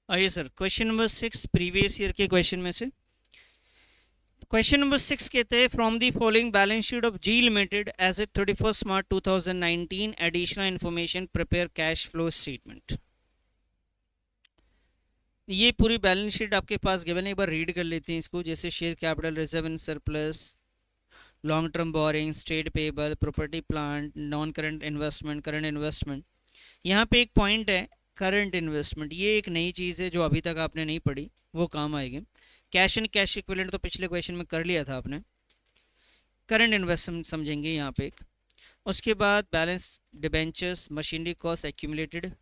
आइए sir, question number 6 previous year के question में से क्वेश्चन नंबर 6 कहते हैं from the following balance sheet of G limited as a 31 March 2019 additional information prepare cash flow statement. ये पूरी balance sheet आपके पास गिवन है, एक बार रीड कर लेते हैं इसको। जैसे share capital, reserve and surplus, long term borrowing, trade payable, property plant, non current investment, current investment. यहाँ पे एक पॉइंट है करंट इन्वेस्टमेंट, ये एक नई चीज़ है जो अभी तक आपने नहीं पढ़ी, वो काम आएगी। कैश एंड कैश इक्विवेलेंट तो पिछले क्वेश्चन में कर लिया था आपने। करंट इन्वेस्टमेंट समझेंगे यहाँ पे एक। उसके बाद balance debentures, machinery cost accumulated,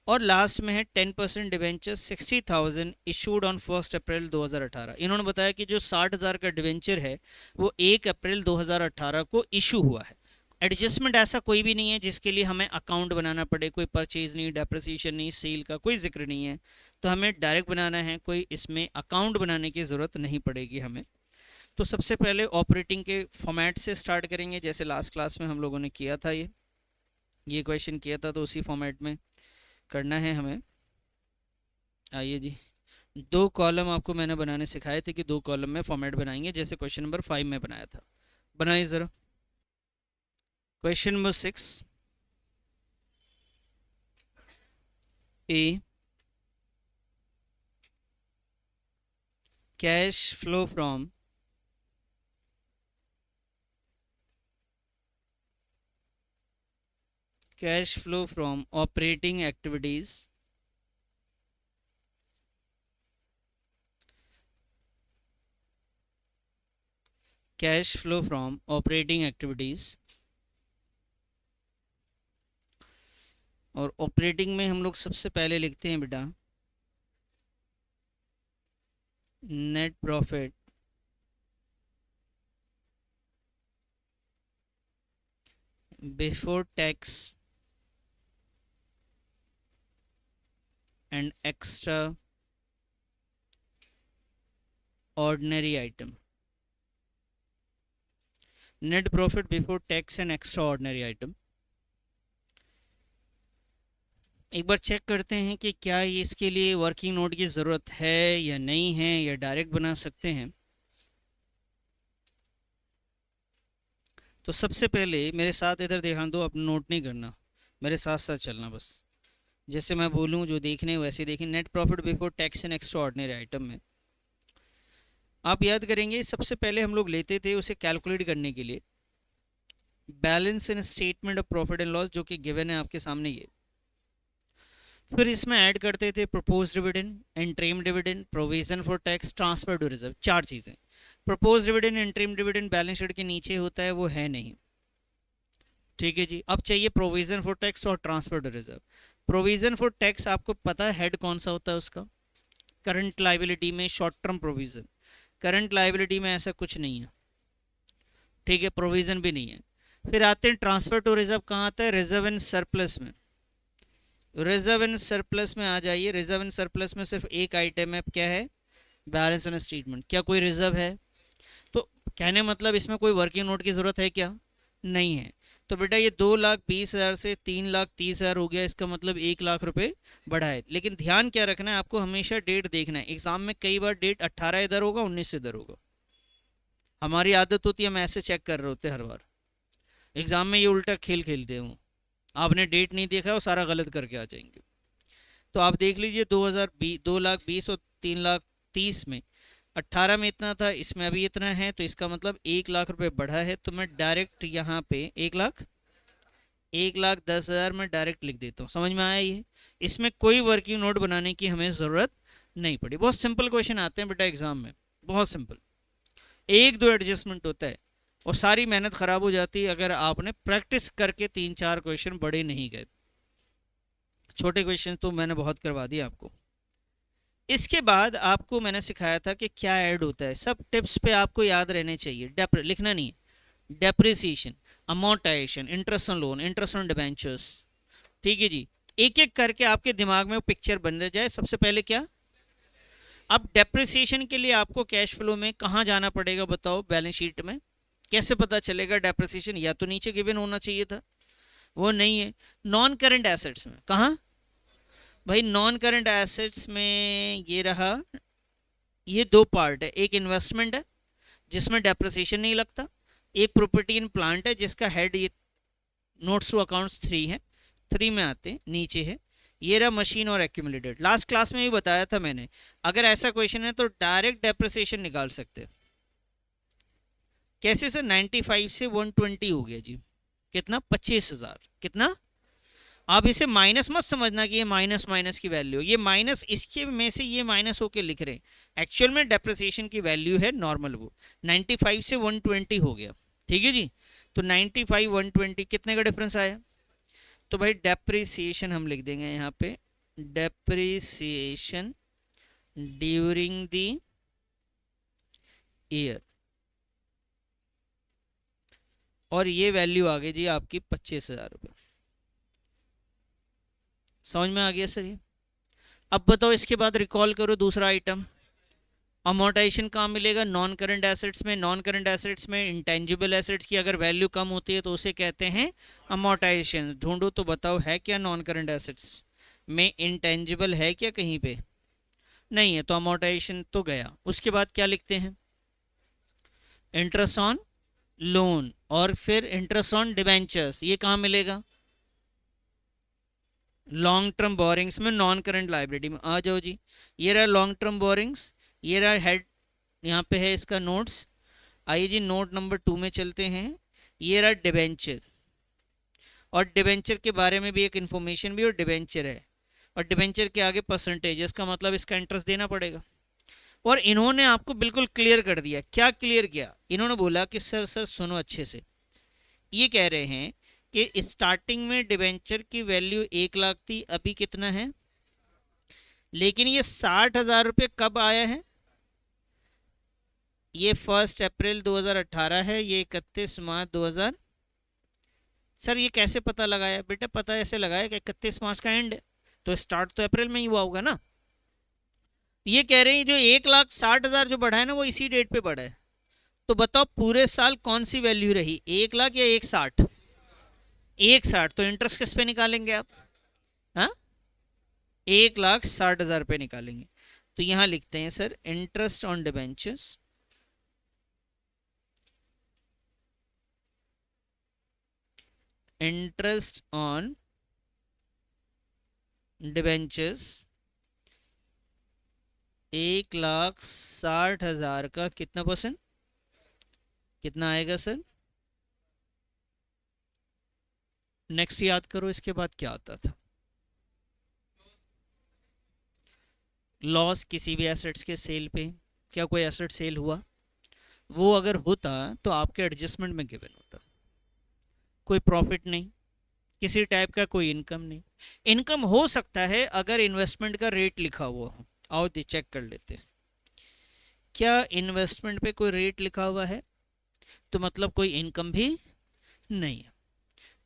और लास्ट में है 10% डिवेंचर 60,000 इशूड ऑन 1 अप्रैल 2018। इन्होंने बताया कि जो 60,000 का डिवेंचर है वो 1 अप्रैल 2018 को इशू हुआ है। एडजस्टमेंट ऐसा कोई भी नहीं है जिसके लिए हमें अकाउंट बनाना पड़े, कोई परचेज नहीं, डेप्रिसिएशन नहीं, सेल का कोई जिक्र नहीं है, तो हमें डायरेक्ट बनाना है, कोई इसमें अकाउंट बनाने की ज़रूरत नहीं पड़ेगी हमें। तो सबसे पहले ऑपरेटिंग के फॉर्मेट से स्टार्ट करेंगे, जैसे लास्ट क्लास में हम लोगों ने किया था, ये क्वेश्चन किया था, तो उसी फॉर्मेट में करना है हमें। आइए जी, 2 कॉलम आपको मैंने बनाने सिखाए थे कि 2 कॉलम में फॉर्मेट बनाएंगे, जैसे क्वेश्चन नंबर 5 में बनाया था। बनाइए ज़रा। Question number 6, A, cash flow from operating activities cash flow from operating activities. और ऑपरेटिंग में हम लोग सबसे पहले लिखते हैं बेटा net profit before tax and extra ordinary item. Net profit before tax and extra ordinary item. एक बार चेक करते हैं कि क्या ये इसके लिए वर्किंग नोट की ज़रूरत है या नहीं है, या डायरेक्ट बना सकते हैं। तो सबसे पहले मेरे साथ इधर ध्यान दो, अपना नोट नहीं करना, मेरे साथ साथ चलना बस। जैसे मैं बोलूँ जो देखने वैसे देखें। Net profit before tax and extra ordinary item में आप याद करेंगे सबसे पहले हम लोग लेते थे उसे कैलकुलेट करने के लिए balance in statement of profit and loss, जो कि गिवन है आपके सामने ये। फिर इसमें ऐड करते थे propose dividend, interim dividend, provision for tax, transfer to reserve. 4 चीज़ें। Propose dividend, interim dividend balance sheet के नीचे होता है, वो है नहीं। ठीक है जी। अब चाहिए प्रोविजन फॉर टैक्स और transfer to reserve. Provision for tax आपको पता है हेड कौन सा होता है उसका, करंट लाइबिलिटी में short term provision. Current liability में ऐसा कुछ नहीं है, ठीक है, प्रोविजन भी नहीं है। फिर आते हैं ट्रांसफर टू रिजर्व, कहाँ आता है, रिजर्व एंड सरप्लस में। रिजर्व एंड सरप्लस में आ जाइए। रिजर्व एंड सरप्लस में सिर्फ एक आइटम है, क्या है, बैलेंस एंड स्टेटमेंट। क्या कोई रिजर्व है? तो कहने मतलब इसमें कोई वर्किंग नोट की ज़रूरत है क्या? नहीं है। तो बेटा ये 2,20,000 से 3,30,000 हो गया, इसका मतलब 1,00,000 रुपए बढ़ा है। लेकिन ध्यान क्या रखना है आपको, हमेशा डेट देखना है। एग्जाम में कई बार डेट 18 इधर होगा, 19 इधर होगा। हमारी आदत होती है हम ऐसे चेक कर रहे होते हर बार, एग्जाम में ये उल्टा खेल खेलते हैं। आपने डेट नहीं देखा और सारा गलत करके आ जाएंगे। तो आप देख लीजिए 2020, 2,20,000 और 3,30,000 में 18 में इतना था, इसमें अभी इतना है, तो इसका मतलब 1,00,000 रुपये बढ़ा है। तो मैं डायरेक्ट यहाँ पे 1,10,000 में डायरेक्ट लिख देता हूँ। समझ में आया ये? इसमें कोई वर्किंग नोट बनाने की हमें ज़रूरत नहीं पड़ी। बहुत सिंपल क्वेश्चन आते हैं बेटा एग्जाम में, बहुत सिंपल। एक दो एडजस्टमेंट होता है और सारी मेहनत ख़राब हो जाती है अगर आपने प्रैक्टिस करके 3-4 क्वेश्चन बड़े नहीं गए। छोटे क्वेश्चन तो मैंने बहुत करवा दिए आपको। इसके बाद आपको मैंने सिखाया था कि क्या ऐड होता है। सब टिप्स पे आपको याद रहने चाहिए। लिखना नहीं है। Depreciation, amortisation, interest on loan, interest on debentures. ठीक है जी। एक एक करके आपके दिमाग में वो पिक्चर बन जाए। सबसे पहले क्या, अब डेप्रिसिएशन के लिए आपको कैश फ्लो में कहाँ जाना पड़ेगा बताओ, बैलेंस शीट में कैसे पता चलेगा डेप्रिसिएशन? या तो नीचे गिवन होना चाहिए था, वो नहीं है। नॉन करंट एसेट्स में कहाँ, भाई नॉन करंट एसेट्स में ये रहा, ये दो पार्ट है, एक इन्वेस्टमेंट है जिसमें डेप्रिसिएशन नहीं लगता, एक प्रॉपर्टी इन प्लांट है जिसका हेड ये नोट्स टू अकाउंट्स 3 है, 3 में आते हैं, नीचे है। ये रहा मशीन और एक्यूमुलेटेड। लास्ट क्लास में भी बताया था मैंने, अगर ऐसा क्वेश्चन है तो डायरेक्ट डेप्रिसिएशन निकाल सकते हैं। कैसे सर? 95 से 120 हो गया जी, कितना? 25,000। कितना? आप इसे माइनस मत समझना कि ये माइनस माइनस की वैल्यू, ये माइनस इसके में से ये माइनस होके लिख रहे हैं, एक्चुअल में डेप्रिसिएशन की वैल्यू है नॉर्मल वो। 95 से 120 हो गया, ठीक है जी। तो 95 120 कितने का डिफरेंस आया? तो भाई डेप्रिसिएशन हम लिख देंगे यहाँ पे, डेप्रिसिएशन ड्यूरिंग द ईयर, और ये वैल्यू आ गई जी आपकी 25,000 रुपये। समझ में आ गया सर ये? अब बताओ इसके बाद रिकॉल करो दूसरा आइटम, अमोर्टाइजेशन कहाँ मिलेगा? नॉन करंट एसेट्स में। नॉन करंट एसेट्स में इंटेंजिबल एसेट्स की अगर वैल्यू कम होती है तो उसे कहते हैं अमोर्टाइजेशन। ढूंढो तो बताओ है क्या नॉन करंट एसेट्स में इंटेंजिबल है क्या कहीं पे? नहीं है, तो अमोर्टाइजेशन तो गया। उसके बाद क्या लिखते हैं? इंटरेस्ट ऑन लोन, और फिर इंटरेस्ट ऑन डिबेंचर्स, ये कहाँ मिलेगा? लॉन्ग टर्म बोरिंग्स में, नॉन करंट लाइबिलिटी में। आ जाओ जी, ये रहा लॉन्ग टर्म बोरिंग्स, ये रहा हेड, यहाँ पे है इसका नोट्स। आइए जी नोट नंबर 2 में चलते हैं। ये रहा डिबेंचर, और डिबेंचर के बारे में भी एक इन्फॉर्मेशन भी, और डिबेंचर है, और डिबेंचर के आगे परसेंटेज, इसका मतलब इसका इंटरेस्ट देना पड़ेगा। और इन्होंने आपको बिल्कुल क्लियर कर दिया। क्या क्लियर किया? इन्होंने बोला कि सर सुनो अच्छे से, ये कह रहे हैं कि स्टार्टिंग में डिबेंचर की वैल्यू 1 लाख थी, अभी कितना है? लेकिन ये 60,000 रुपये कब आया है? ये 1 अप्रैल 2018 है, ये 31 मार्च 2000। सर ये कैसे पता लगाया? बेटा पता ऐसे लगाया कि 31 मार्च का एंड है, तो स्टार्ट तो अप्रैल में ही हुआ होगा ना। ये कह रहे हैं जो 1,60,000 जो बढ़ा है ना वो इसी डेट पे बढ़ा है। तो बताओ पूरे साल कौन सी वैल्यू रही, 1 लाख या 1,60? 1,60। तो इंटरेस्ट किस पे निकालेंगे आप? हाँ, 1,60,000 रुपये निकालेंगे। तो यहां लिखते हैं sir interest on debentures, interest on debentures 1,60,000 का कितना परसेंट, कितना आएगा सर? नेक्स्ट याद करो, इसके बाद क्या आता था? लॉस किसी भी एसेट्स के सेल पे। क्या कोई एसेट सेल हुआ? वो अगर होता तो आपके एडजस्टमेंट में गिवन होता। कोई प्रॉफिट नहीं, किसी टाइप का कोई इनकम नहीं। इनकम हो सकता है अगर इन्वेस्टमेंट का रेट लिखा हुआ हो। आओ चेक कर लेते हैं, क्या इन्वेस्टमेंट पे कोई रेट लिखा हुआ है? तो मतलब कोई इनकम भी नहीं है।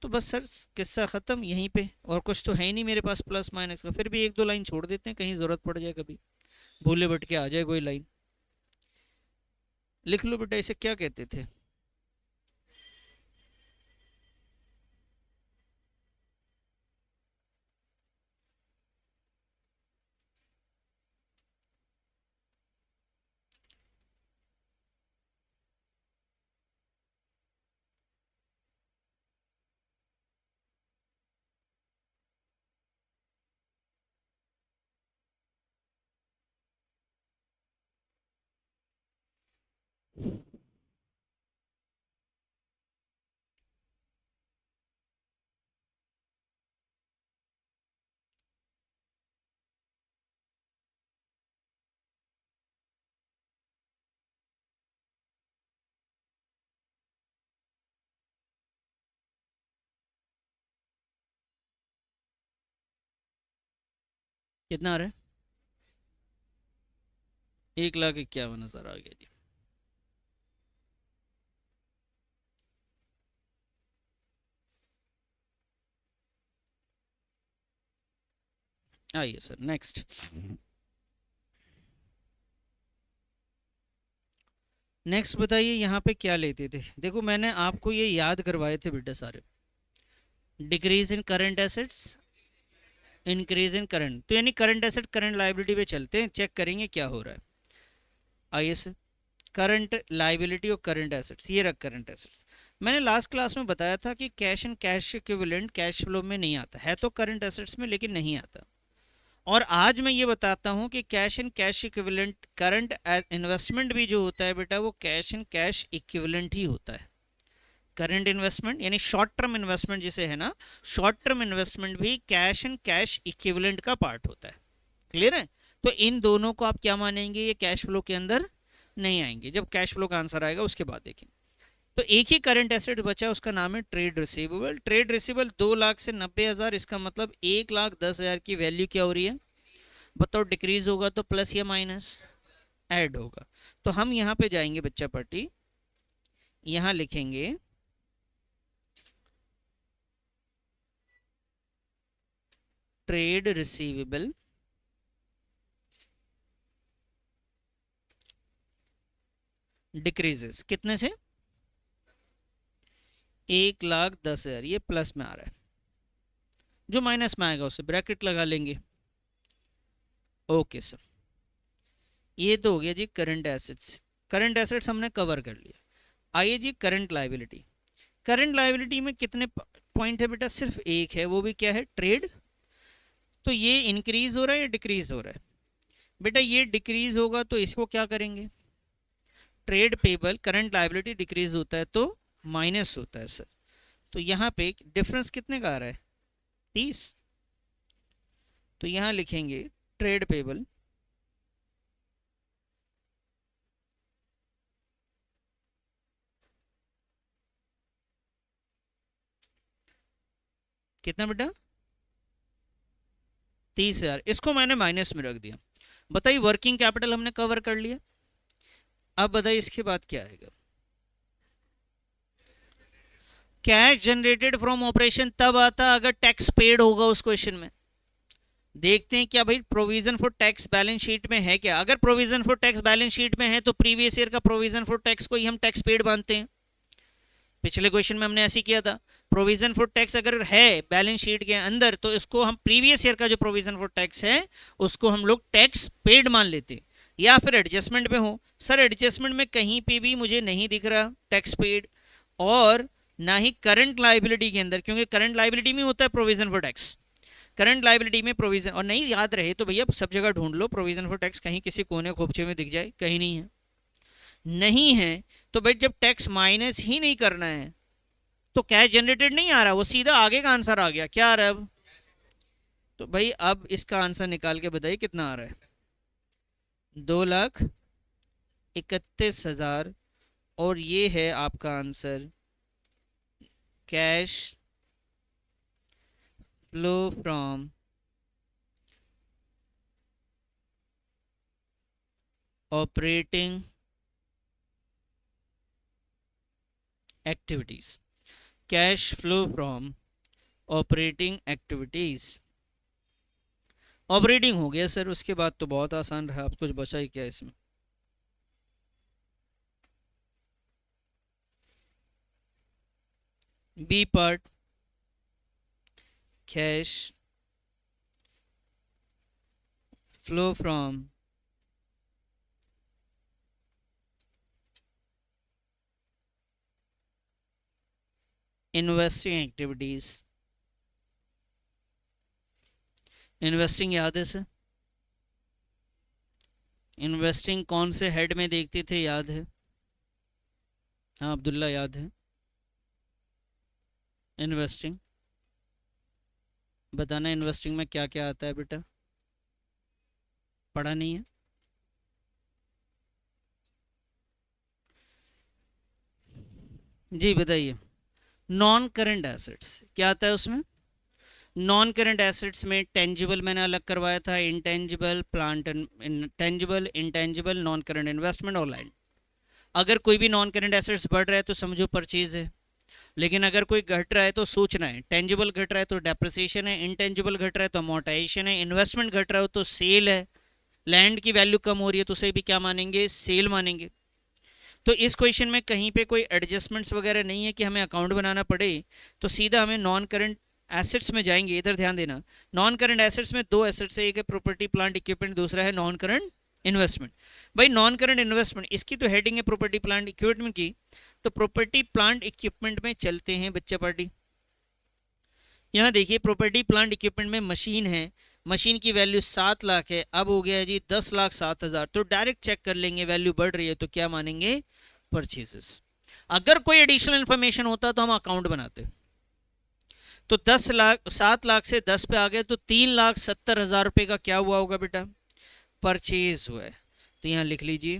तो बस सर किस्सा ख़त्म यहीं पे, और कुछ तो है ही नहीं मेरे पास प्लस माइनस का। फिर भी 1-2 लाइन छोड़ देते हैं, कहीं ज़रूरत पड़ जाए, कभी भूले भटके आ जाए कोई लाइन। लिख लो बेटा, इसे क्या कहते थे? कितना आ रहा है? 1,51,000 आ गया जी। आइए सर नेक्स्ट। नेक्स्ट बताइए यहाँ पे क्या लेते थे? देखो मैंने आपको ये याद करवाए थे बेटा सारे। Decrease in current assets, increase in current, तो यानी करंट एसेट करंट लाइबिलिटी पे चलते हैं, चेक करेंगे क्या हो रहा है। आइए सर, करंट लाइबिलिटी और करंट एसेट्स, ये रख करंट एसेट्स। मैंने लास्ट क्लास में बताया था कि cash and cash equivalent cash flow में नहीं आता है, तो करंट एसेट्स में लेकिन नहीं आता। और आज मैं ये बताता हूँ कि cash and cash equivalent current investment भी जो होता है बेटा, वो कैश एंड कैश इक्विवेलेंट ही होता है। करंट इन्वेस्टमेंट यानी शॉर्ट टर्म इन्वेस्टमेंट जिसे है ना, शॉर्ट टर्म इन्वेस्टमेंट भी कैश एंड कैश इक्विवेलेंट का पार्ट होता है। क्लियर है? तो इन दोनों को आप क्या मानेंगे, ये कैश फ्लो के अंदर नहीं आएंगे। जब कैश फ्लो का आंसर आएगा उसके बाद देखें। तो एक ही करंट एसेट बचा, उसका नाम है trade receivable. Trade receivable 2 lakh से 90,000, इसका मतलब 1,10,000 की वैल्यू क्या हो रही है बताओ, डिक्रीज होगा तो प्लस या माइनस, ऐड होगा। तो हम यहाँ पे जाएंगे बच्चा पार्टी, यहाँ लिखेंगे ट्रेड रिसीवेबल डिक्रीजेस कितने से, 1,10,000, ये प्लस में आ रहा है, जो माइनस में आएगा उसे ब्रैकेट लगा लेंगे। ओके सर, ये तो हो गया जी करंट एसेट्स। करंट एसेट्स हमने कवर कर लिया। आइए जी करंट लाइबिलिटी। करंट लाइबिलिटी में कितने पॉइंट है बेटा, सिर्फ एक है, वो भी क्या है, ट्रेड। तो ये इंक्रीज हो रहा है या डिक्रीज हो रहा है बेटा, ये डिक्रीज होगा तो इसको क्या करेंगे, trade payable, current liability decrease होता है तो माइनस होता है सर। तो यहाँ पे डिफरेंस कितने का आ रहा है, 30। तो यहाँ लिखेंगे ट्रेड पेबल कितना बेटा, 30,000, इसको मैंने माइनस में रख दिया। बताइए वर्किंग कैपिटल हमने कवर कर लिया। अब बताइए इसके बाद क्या आएगा, कैश जनरेटेड फ्रॉम ऑपरेशन तब आता अगर टैक्स पेड होगा उस क्वेश्चन में। देखते हैं क्या भाई provision for tax balance sheet में है क्या। अगर provision for tax balance sheet में है तो प्रीवियस ईयर का प्रोविजन फॉर टैक्स को ही हम टैक्स पेड मानते हैं। पिछले क्वेश्चन में हमने ऐसे किया था, प्रोविजन फॉर टैक्स अगर है बैलेंस शीट के अंदर तो इसको हम प्रीवियस ईयर का जो प्रोविजन फॉर टैक्स है उसको हम लोग टैक्स पेड मान लेते हैं। या फिर एडजस्टमेंट में हो, सर एडजस्टमेंट में कहीं पे भी मुझे नहीं दिख रहा टैक्स पेड, और ना ही करंट लाइबिलिटी के अंदर, क्योंकि करंट लाइबिलिटी में होता है provision for tax. Current liability में प्रोविजन, और नहीं याद रहे तो भैया सब जगह ढूंढ लो प्रोविजन फॉर टैक्स, कहीं किसी कोने खोपचे में दिख जाए, कहीं नहीं है। नहीं है तो भाई जब टैक्स माइनस ही नहीं करना है तो कैश जनरेटेड नहीं आ रहा, वो सीधा आगे का आंसर आ गया। क्या आ रहा है अब, तो भाई अब इसका आंसर निकाल के बताइए कितना आ रहा है, 2,31,000, और ये है आपका answer, cash flow from operating activities. Cash flow from operating activities, operating हो गया सर, उसके बाद तो बहुत आसान रहा, अब कुछ बचा ही क्या इसमें। B part, cash flow from investing activities. Investing याद है सर, इन्वेस्टिंग कौन से हेड में देखते थे, याद है? हाँ अब्दुल्ला याद है। इन्वेस्टिंग बताना, इन्वेस्टिंग में क्या क्या आता है बेटा, पढ़ा नहीं है? जी बताइए। नॉन करंट एसेट्स क्या आता है उसमें, नॉन करंट एसेट्स में टेंजिबल मैंने अलग करवाया था, intangible, plant tangible, intangible, non current investment और लैंड। अगर कोई भी नॉन करंट एसेट्स बढ़ रहा है तो समझो परचेज है, लेकिन अगर कोई घट रहा है तो सोचना है, टेंजिबल घट रहा है तो डेप्रिसिएशन है, इंटेंजिबल घट रहा है तो अमोर्टाइजेशन है, इन्वेस्टमेंट घट रहा हो तो सेल है, लैंड की वैल्यू कम हो रही है तो उसे भी क्या मानेंगे, सेल मानेंगे। तो इस क्वेश्चन में कहीं पे कोई एडजस्टमेंट्स वगैरह नहीं है कि हमें अकाउंट बनाना पड़े, तो सीधा हमें नॉन करंट एसेट्स में जाएंगे, इधर ध्यान देना। नॉन करंट एसेट्स में दो एसेट्स है, एक है प्रॉपर्टी प्लांट इक्विपमेंट, दूसरा है नॉन करंट इन्वेस्टमेंट। भाई नॉन करंट इन्वेस्टमेंट, इसकी तो हेडिंग है प्रॉपर्टी प्लांट इक्विपमेंट की, तो प्रॉपर्टी प्लांट इक्विपमेंट में चलते हैं बच्चा पार्टी। यहाँ देखिए प्रॉपर्टी प्लांट इक्विपमेंट में मशीन है, मशीन की वैल्यू 7 लाख है, अब हो गया है जी 10,07,000, तो डायरेक्ट चेक कर लेंगे वैल्यू बढ़ रही है तो क्या मानेंगे, परचेजेस। अगर कोई एडिशनल इंफॉर्मेशन होता तो हम अकाउंट बनाते। तो 10 लाख, 7 लाख से 10 पे आ गए तो 3,70,000 रुपए का क्या हुआ होगा बेटा, परचेज हुआ है। तो यहां लिख लीजिए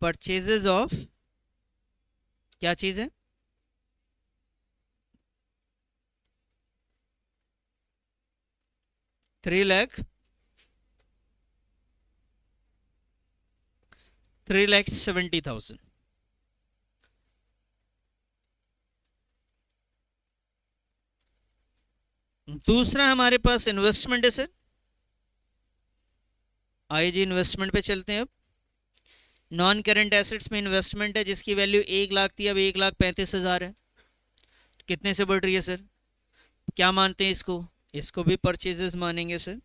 परचेजेज ऑफ, क्या चीज है, $3,70,000। दूसरा हमारे पास इन्वेस्टमेंट है सर, आइए जी इन्वेस्टमेंट पे चलते हैं। अब नॉन करंट एसेट्स में इन्वेस्टमेंट है जिसकी वैल्यू 1 लाख थी, अब 1,35,000 है, कितने से बढ़ रही है सर, क्या मानते हैं इसको, इसको भी परचेजेस मानेंगे sir.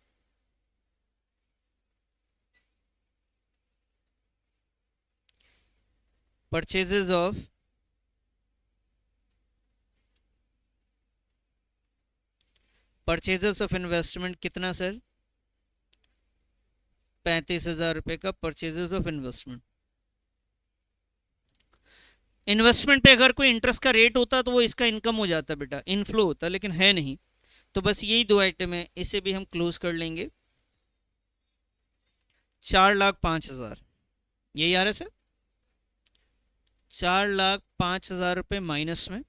Purchases of purchases of investment कितना सर, 35,000 रुपए का परचेजेस ऑफ इन्वेस्टमेंट। इन्वेस्टमेंट पे अगर कोई इंटरेस्ट का रेट होता तो वो इसका इनकम हो जाता बेटा, इनफ्लो होता, लेकिन है नहीं, तो बस यही दो आइटम है, इसे भी हम क्लोज कर लेंगे। 4,05,000, यही आ रहा है सर, 4,05,000 रुपये माइनस में,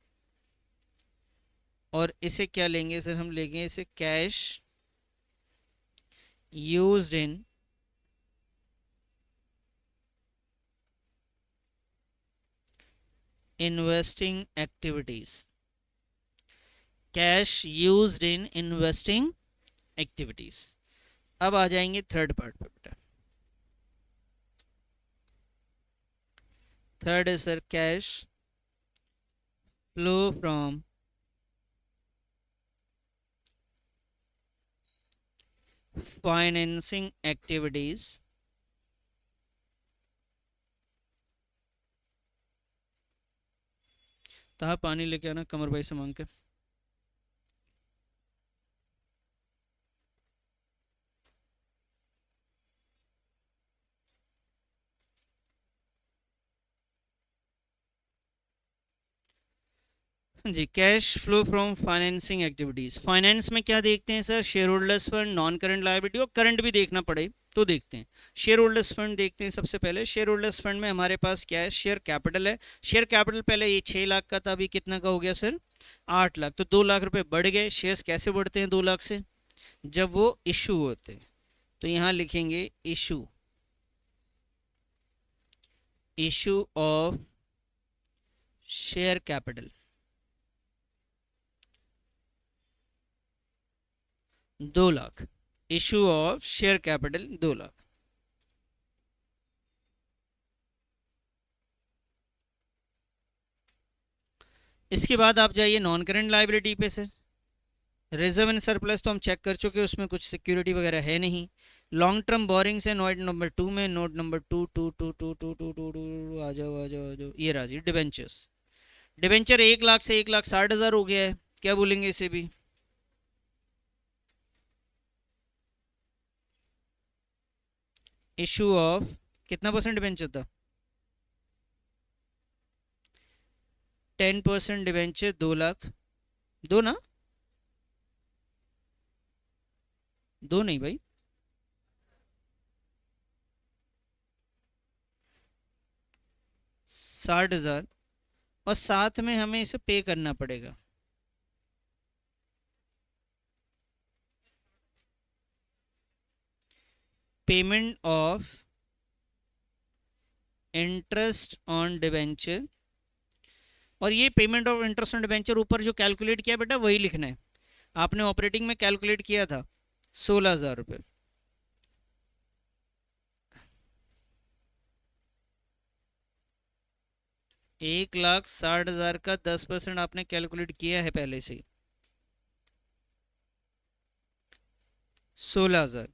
और इसे क्या लेंगे सर, हम लेंगे इसे cash used in investing activities, cash used in investing activities. अब आ जाएंगे थर्ड पार्ट पे बेटा, थर्ड है sir cash flow from financing activities तहा पानी लेके आना कमर भाई से मांग के। जी cash flow from financing activities, finance में क्या देखते हैं sir, share holders fund, non current liability, और करंट भी देखना पड़े तो देखते हैं। शेयर होल्डर्स फंड देखते हैं सबसे पहले। शेयर होल्डर्स फंड में हमारे पास क्या है, शेयर कैपिटल है। शेयर कैपिटल पहले ये 6 लाख का था, अभी कितना का हो गया सर, 8 लाख, तो 2 लाख रुपए बढ़ गए। शेयर्स कैसे बढ़ते हैं 2 लाख से, जब वो इशू होते हैं, तो यहाँ लिखेंगे issue, issue of share capital 2 lakh, issue of share capital 2 lakh. इसके बाद आप जाइए नॉन करंट लायबिलिटी पे सर। रिजर्व एंड सरप्लस तो हम चेक कर चुके, उसमें कुछ सिक्योरिटी वगैरह है नहीं। लॉन्ग टर्म बोरिंग्स है नोट नंबर 2 में, note number two two two two two two two two, आ जाओ आ जाओ आ जाओ, ये राजी डिबेंचर्स। डिबेंचर 1 लाख से 1,60,000 हो गया है, क्या बोलेंगे इसे भी, इशू ऑफ कितना परसेंट डिबेंचर था, 10% डिबेंचर 2 लाख, दो ना, दो नहीं भाई, 60,000, और साथ में हमें इसे पे करना पड़ेगा। Payment of interest on debenture, और ये payment of interest on debenture ऊपर जो कैलकुलेट किया बेटा वही लिखना है। आपने ऑपरेटिंग में कैलकुलेट किया था 16,000 रुपये, 1,60,000 का 10% आपने कैलकुलेट किया है पहले से। 16,000।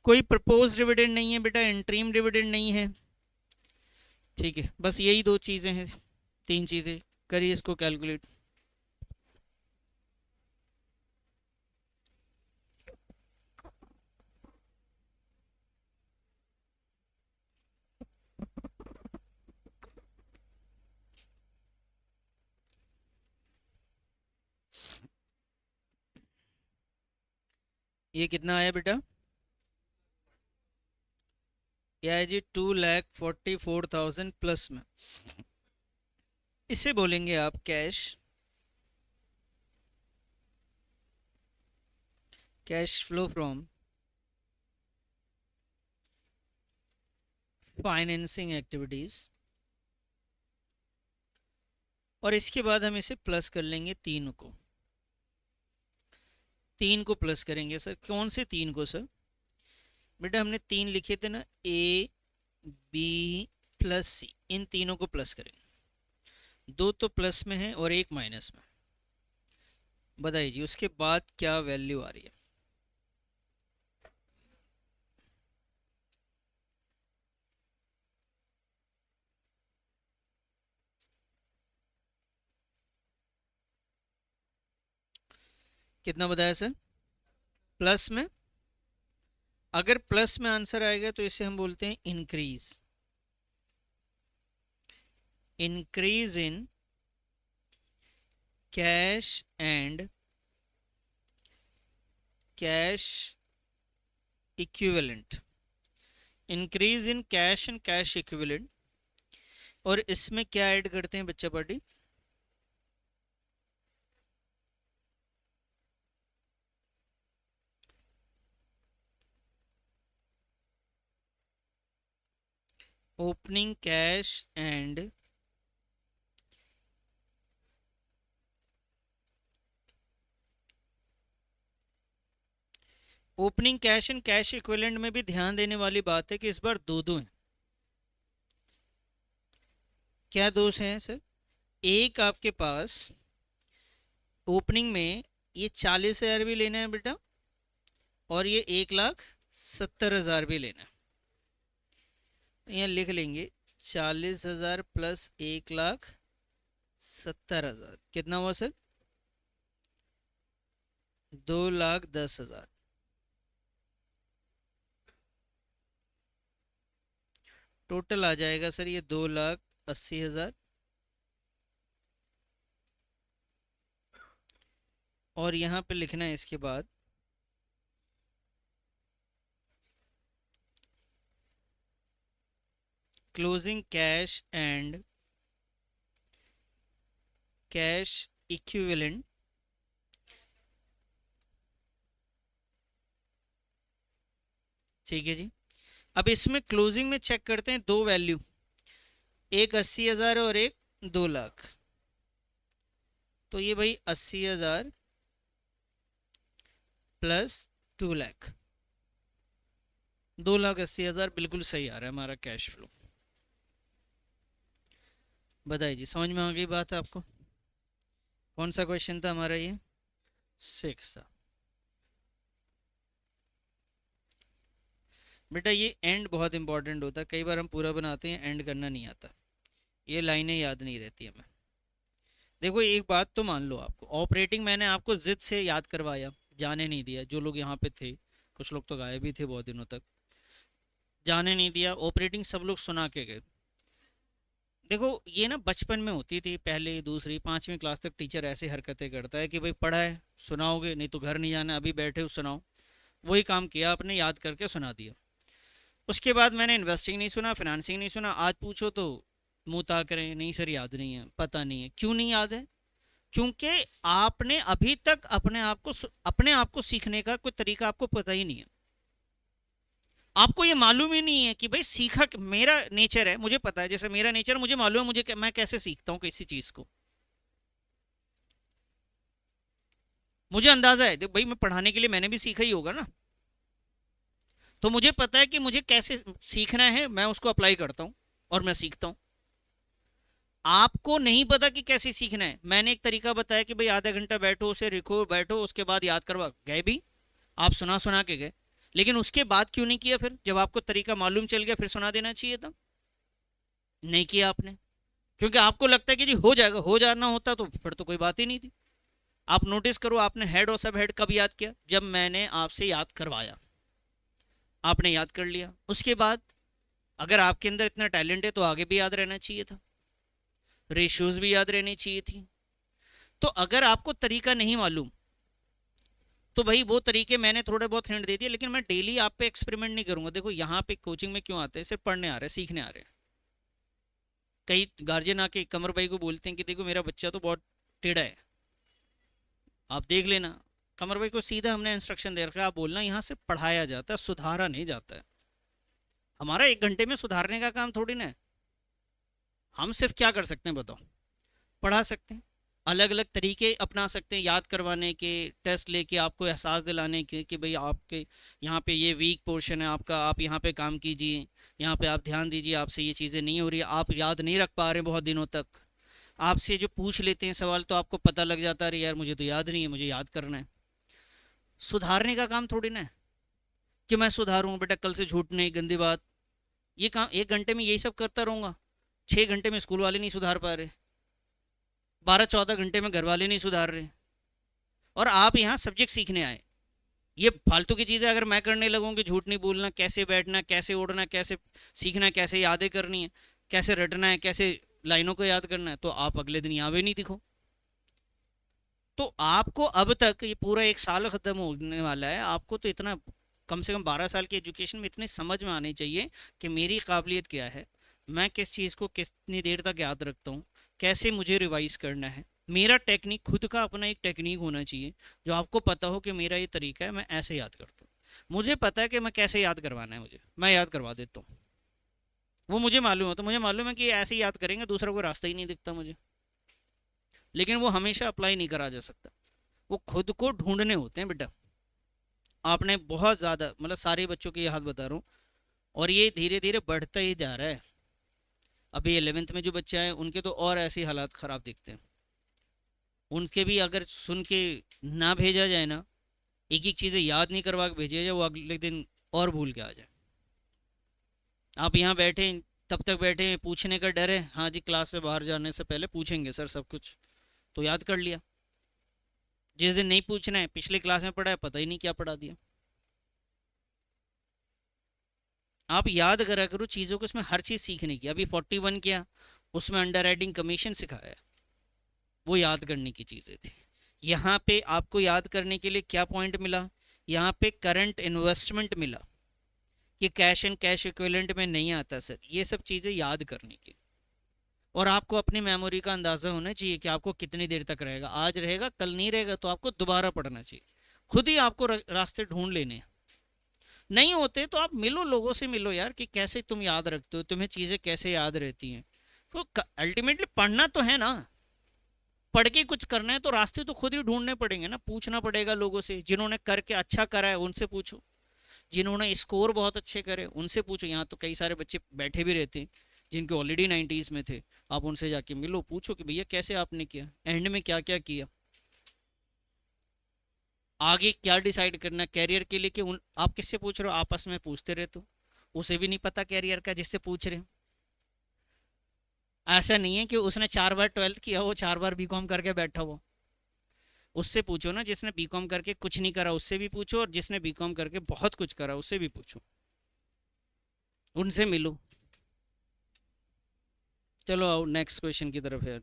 कोई प्रपोज डिविडेंड नहीं है बेटा, इंटरीम डिविडेंड नहीं है। ठीक है, बस यही दो चीज़ें हैं, तीन चीज़ें। करिए इसको कैलकुलेट। ये कितना आया बेटा? क्या है जी? 2,44,000 प्लस में। इसे बोलेंगे आप cash, cash flow from financing activities. और इसके बाद हम इसे प्लस कर लेंगे तीन को। तीन को प्लस करेंगे सर, कौन से तीन को सर? बेटा हमने तीन लिखे थे ना, ए बी प्लस सी, इन तीनों को प्लस करेंगे। दो तो प्लस में है और एक माइनस में। बताइए जी उसके बाद क्या वैल्यू आ रही है? कितना बताया सर? प्लस में। अगर प्लस में आंसर आएगा तो इसे हम बोलते हैं increase. Increase in cash and cash equivalent. Increase in cash and cash equivalent. और इसमें क्या ऐड करते हैं बच्चा party? Opening cash and opening cash and cash equivalent में भी ध्यान देने वाली बात है कि इस बार दो दो हैं। क्या दोष हैं सर? एक आपके पास ओपनिंग में ये 40,000 भी लेना है बेटा, और ये 1,70,000 भी लेना है। यहाँ लिख लेंगे 40,000 प्लस 1,70,000 कितना हुआ सर? 2,10,000। टोटल आ जाएगा सर ये 2,80,000। और यहाँ पे लिखना है इसके बाद closing cash and cash equivalent. ठीक है जी। अब इसमें क्लोजिंग में चेक करते हैं दो वैल्यू, एक 80,000 और एक 2,00,000। तो ये भाई 80,000 प्लस 2,00,000, 2,80,000 बिल्कुल सही आ रहा है हमारा कैश फ्लो। बताइए जी समझ में आ गई बात आपको? कौन सा क्वेश्चन था हमारा ये? 6 था बेटा। ये एंड बहुत इंपॉर्टेंट होता है, कई बार हम पूरा बनाते हैं एंड करना नहीं आता, ये लाइनें याद नहीं रहती हमें। देखो एक बात तो मान लो, आपको ऑपरेटिंग मैंने आपको जिद से याद करवाया, जाने नहीं दिया। जो लोग यहाँ पे थे, कुछ लोग तो गायब भी थे बहुत दिनों तक, जाने नहीं दिया। ऑपरेटिंग सब लोग सुना के गए। देखो ये ना बचपन में होती थी, पहले दूसरी पांचवी क्लास तक टीचर ऐसी हरकतें करता है कि भाई पढ़ा है सुनाओगे, नहीं तो घर नहीं जाना, अभी बैठे हो सुनाओ। वही काम किया आपने, याद करके सुना दिया। उसके बाद मैंने इन्वेस्टिंग नहीं सुना, फाइनेंसिंग नहीं सुना। आज पूछो तो मुंह ताक रहे हैं, नहीं सर याद नहीं है, पता नहीं है। क्यों नहीं याद है? क्योंकि आपने अभी तक अपने आप को सीखने का कोई तरीका आपको पता ही नहीं है। आपको ये मालूम ही नहीं है कि भाई सीखा, मेरा नेचर है मुझे पता है, जैसे मेरा नेचर मुझे मालूम है, मुझे मैं कैसे सीखता हूँ किसी चीज को। मुझे अंदाजा है, भाई मैं पढ़ाने के लिए मैंने भी सीखा ही होगा ना, तो मुझे पता है कि मुझे कैसे सीखना है, मैं उसको अप्लाई करता हूँ और मैं सीखता हूँ। आपको नहीं पता कि कैसे सीखना है। मैंने एक तरीका बताया कि भाई आधा घंटा बैठो, उसे लिखो, बैठो, उसके बाद याद करवा गए भी, आप सुना सुना के गए, लेकिन उसके बाद क्यों नहीं किया? फिर जब आपको तरीका मालूम चल गया फिर सुना देना चाहिए था, नहीं किया आपने, क्योंकि आपको लगता है कि जी हो जाएगा, हो जाना होता तो फिर तो कोई बात ही नहीं थी। आप नोटिस करो, आपने हेड और सब हेड कब याद किया? जब मैंने आपसे याद करवाया, आपने याद कर लिया। उसके बाद अगर आपके अंदर इतना टैलेंट है तो आगे भी याद रहना चाहिए था, रेशियोज भी याद रहनी चाहिए थी। तो अगर आपको तरीका नहीं मालूम तो भाई वो तरीके मैंने थोड़े बहुत हिंट दे दिए, लेकिन मैं डेली आप पे एक्सपेरिमेंट नहीं करूंगा। देखो यहाँ पे कोचिंग में क्यों आते हैं? सिर्फ पढ़ने आ रहे हैं, सीखने आ रहे हैं। कई गार्जियन आके कमर भाई को बोलते हैं कि देखो मेरा बच्चा तो बहुत टेढ़ा है, आप देख लेना। कमर भाई को सीधा हमने इंस्ट्रक्शन दे रखा है, आप बोलना यहाँ से पढ़ाया जाता है, सुधारा नहीं जाता है। हमारा 1 घंटे में सुधारने का काम थोड़ी ना है। हम सिर्फ क्या कर सकते हैं बताओ? पढ़ा सकते हैं, अलग अलग तरीके अपना सकते हैं याद करवाने के, टेस्ट लेके आपको एहसास दिलाने के कि भाई आपके यहाँ पे ये वीक पोर्शन है आपका, आप यहाँ पे काम कीजिए, यहाँ पे आप ध्यान दीजिए, आपसे ये चीज़ें नहीं हो रही, आप याद नहीं रख पा रहे बहुत दिनों तक। आपसे जो पूछ लेते हैं सवाल तो आपको पता लग जाता है, अरे यार मुझे तो याद नहीं है, मुझे याद करना है। सुधारने का काम थोड़ी ना है कि मैं सुधारूं बेटा, कल से झूठ नहीं, गंदी बात। ये काम 1 घंटे में यही सब करता रहूंगा, 6 घंटे में स्कूल वाले नहीं सुधार पा रहे, 12-14 घंटे में घर वाले नहीं सुधार रहे, और आप यहाँ सब्जेक्ट सीखने आए। ये फालतू की चीज़ें अगर मैं करने लगूँ कि झूठ नहीं बोलना, कैसे बैठना, कैसे उड़ना, कैसे सीखना, कैसे यादें करनी है, कैसे रटना है, कैसे लाइनों को याद करना है, तो आप अगले दिन यहाँ भी नहीं दिखो। तो आपको अब तक ये पूरा 1 साल ख़त्म होने वाला है, आपको तो इतना कम से कम 12 साल की एजुकेशन में इतनी समझ में आनी चाहिए कि मेरी काबिलियत क्या है, मैं किस चीज़ को कितनी देर तक याद रखता हूँ, कैसे मुझे रिवाइज करना है। मेरा टेक्निक, खुद का अपना एक टेक्निक होना चाहिए जो आपको पता हो कि मेरा ये तरीका है, मैं ऐसे याद करता हूँ। मुझे पता है कि मैं कैसे याद करवाना है, मुझे मैं याद करवा देता हूँ। वो मुझे मालूम है, तो मुझे मालूम है कि ऐसे ही याद करेंगे, दूसरा कोई रास्ता ही नहीं दिखता मुझे। लेकिन वो हमेशा अप्लाई नहीं करा जा सकता, वो खुद को ढूंढने होते हैं बेटा। आपने बहुत ज़्यादा, मतलब सारे बच्चों की ये हाल बता रहा हूँ, और ये धीरे धीरे बढ़ता ही जा रहा है। अभी 11th में जो बच्चे आए उनके तो और ऐसे हालात ख़राब दिखते हैं। उनके भी अगर सुन के ना भेजा जाए ना, एक एक चीज़ें याद नहीं करवा के भेजा जाए, वो अगले दिन और भूल के आ जाए। आप यहाँ बैठे, तब तक बैठे हैं, पूछने का डर है, हाँ जी क्लास से बाहर जाने से पहले पूछेंगे सर सब कुछ, तो याद कर लिया। जिस दिन नहीं पूछना है, पिछले क्लास में पढ़ा है, पता ही नहीं क्या पढ़ा दिया। आप याद करा करो चीज़ों को, उसमें हर चीज़ सीखने की। अभी 41 किया, उसमें अंडर राइटिंग कमीशन सिखाया, वो याद करने की चीज़ें थी। यहाँ पे आपको याद करने के लिए क्या पॉइंट मिला? यहाँ पे करंट इन्वेस्टमेंट मिला कि कैश एंड कैश इक्विवेलेंट में नहीं आता सर, ये सब चीज़ें याद करने की। और आपको अपनी मेमोरी का अंदाज़ा होना चाहिए कि आपको कितनी देर तक रहेगा, आज रहेगा कल नहीं रहेगा, तो आपको दोबारा पढ़ना चाहिए। खुद ही आपको रास्ते ढूंढ लेने हैं। नहीं होते तो आप मिलो, लोगों से मिलो यार, कि कैसे तुम याद रखते हो, तुम्हें चीज़ें कैसे याद रहती हैं। तो अल्टीमेटली पढ़ना तो है ना, पढ़ के कुछ करना है तो रास्ते तो खुद ही ढूंढने पड़ेंगे ना, पूछना पड़ेगा लोगों से, जिन्होंने करके अच्छा करा है उनसे पूछो, जिन्होंने स्कोर बहुत अच्छे करे उनसे पूछो। यहाँ तो कई सारे बच्चे बैठे भी रहते हैं जिनके ऑलरेडी 90s में थे, आप उनसे जाके मिलो, पूछो कि भैया कैसे आपने किया, एंड में क्या क्या किया, आगे क्या डिसाइड करना कैरियर के लिए। कि आप किससे पूछ रहे हो? आपस में पूछते रहते हो, उसे भी नहीं पता कैरियर का जिससे पूछ रहे हो। ऐसा नहीं है कि उसने 4 बार 12th किया हो, 4 बार बीकॉम करके बैठा हो, उससे पूछो ना। जिसने बीकॉम करके कुछ नहीं करा उससे भी पूछो, और जिसने बीकॉम करके बहुत कुछ करा उससे भी पूछो, उनसे मिलो। चलो आओ नेक्स्ट क्वेश्चन की तरफ है।